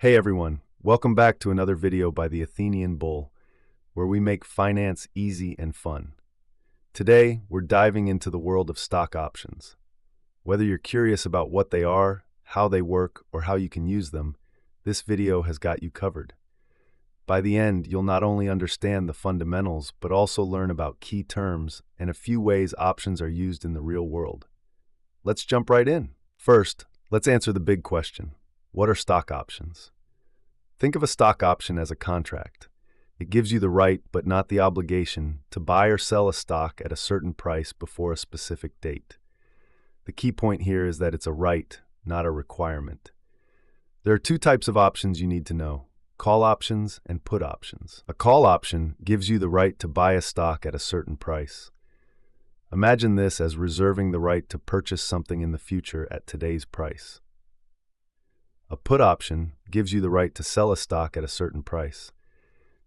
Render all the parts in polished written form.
Hey everyone, welcome back to another video by the Athenian Bull, where we make finance easy and fun. Today, we're diving into the world of stock options. Whether you're curious about what they are, how they work, or how you can use them, this video has got you covered. By the end, you'll not only understand the fundamentals, but also learn about key terms and a few ways options are used in the real world. Let's jump right in. First, let's answer the big question. What are stock options? Think of a stock option as a contract. It gives you the right, but not the obligation, to buy or sell a stock at a certain price before a specific date. The key point here is that it's a right, not a requirement. There are two types of options you need to know: call options and put options. A call option gives you the right to buy a stock at a certain price. Imagine this as reserving the right to purchase something in the future at today's price. A put option gives you the right to sell a stock at a certain price.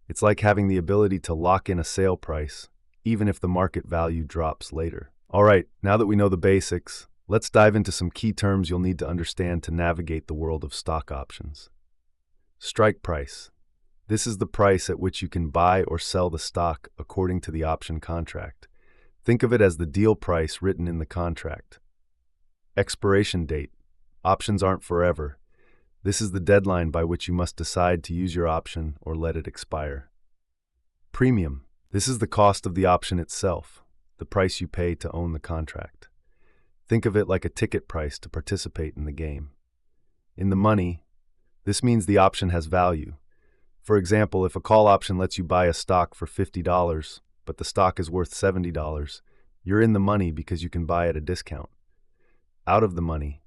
It's like having the ability to lock in a sale price, even if the market value drops later. All right, now that we know the basics, let's dive into some key terms you'll need to understand to navigate the world of stock options. Strike price. This is the price at which you can buy or sell the stock according to the option contract. Think of it as the deal price written in the contract. Expiration date. Options aren't forever. This is the deadline by which you must decide to use your option or let it expire. Premium. This is the cost of the option itself, the price you pay to own the contract. Think of it like a ticket price to participate in the game. In the money, this means the option has value. For example, if a call option lets you buy a stock for $50, but the stock is worth $70, you're in the money because you can buy at a discount. Out of the money.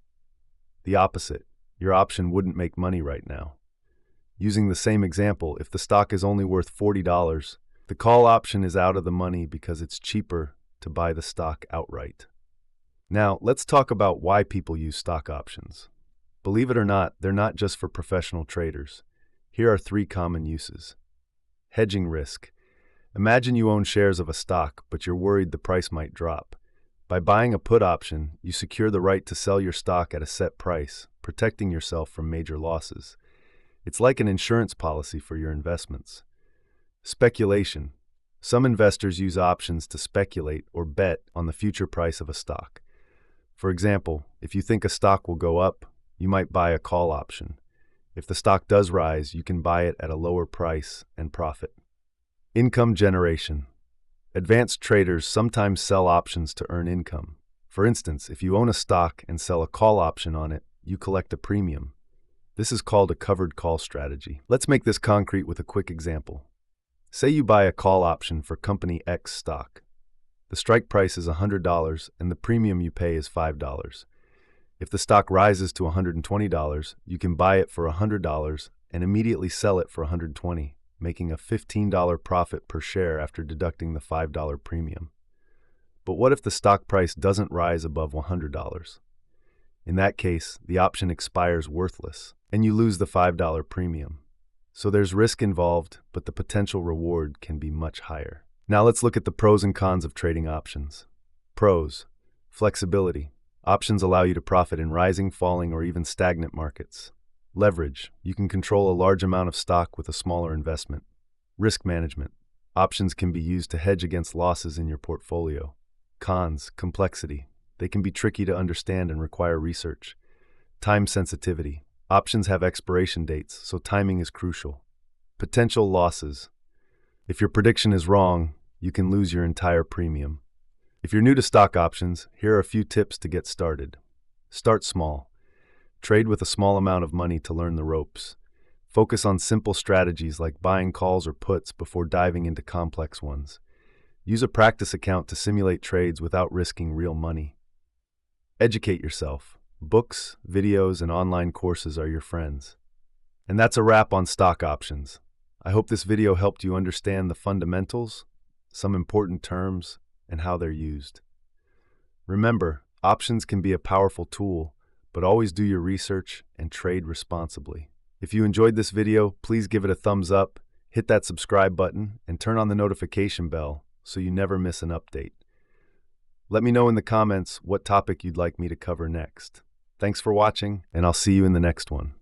The opposite. Your option wouldn't make money right now. Using the same example, if the stock is only worth $40, the call option is out of the money because it's cheaper to buy the stock outright. Now, let's talk about why people use stock options. Believe it or not, they're not just for professional traders. Here are three common uses. Hedging risk. Imagine you own shares of a stock, but you're worried the price might drop. By buying a put option, you secure the right to sell your stock at a set price, protecting yourself from major losses. It's like an insurance policy for your investments. Speculation. Some investors use options to speculate or bet on the future price of a stock. For example, if you think a stock will go up, you might buy a call option. If the stock does rise, you can buy it at a lower price and profit. Income generation. Advanced traders sometimes sell options to earn income. For instance, if you own a stock and sell a call option on it, you collect a premium. This is called a covered call strategy. Let's make this concrete with a quick example. Say you buy a call option for company X stock. The strike price is $100 and the premium you pay is $5. If the stock rises to $120, you can buy it for $100 and immediately sell it for $120, making a $15 profit per share after deducting the $5 premium. But what if the stock price doesn't rise above $100? In that case, the option expires worthless, and you lose the $5 premium. So there's risk involved, but the potential reward can be much higher. Now let's look at the pros and cons of trading options. Pros. Flexibility. Options allow you to profit in rising, falling, or even stagnant markets. Leverage. You can control a large amount of stock with a smaller investment. Risk management. Options can be used to hedge against losses in your portfolio. Cons. Complexity. They can be tricky to understand and require research. Time sensitivity. Options have expiration dates, so timing is crucial. Potential losses. If your prediction is wrong, you can lose your entire premium. If you're new to stock options, here are a few tips to get started. Start small. Trade with a small amount of money to learn the ropes. Focus on simple strategies like buying calls or puts before diving into complex ones. Use a practice account to simulate trades without risking real money. Educate yourself. Books, videos, and online courses are your friends. And that's a wrap on stock options. I hope this video helped you understand the fundamentals, some important terms, and how they're used. Remember, options can be a powerful tool, but always do your research and trade responsibly. If you enjoyed this video, please give it a thumbs up, hit that subscribe button, and turn on the notification bell so you never miss an update. Let me know in the comments what topic you'd like me to cover next. Thanks for watching, and I'll see you in the next one.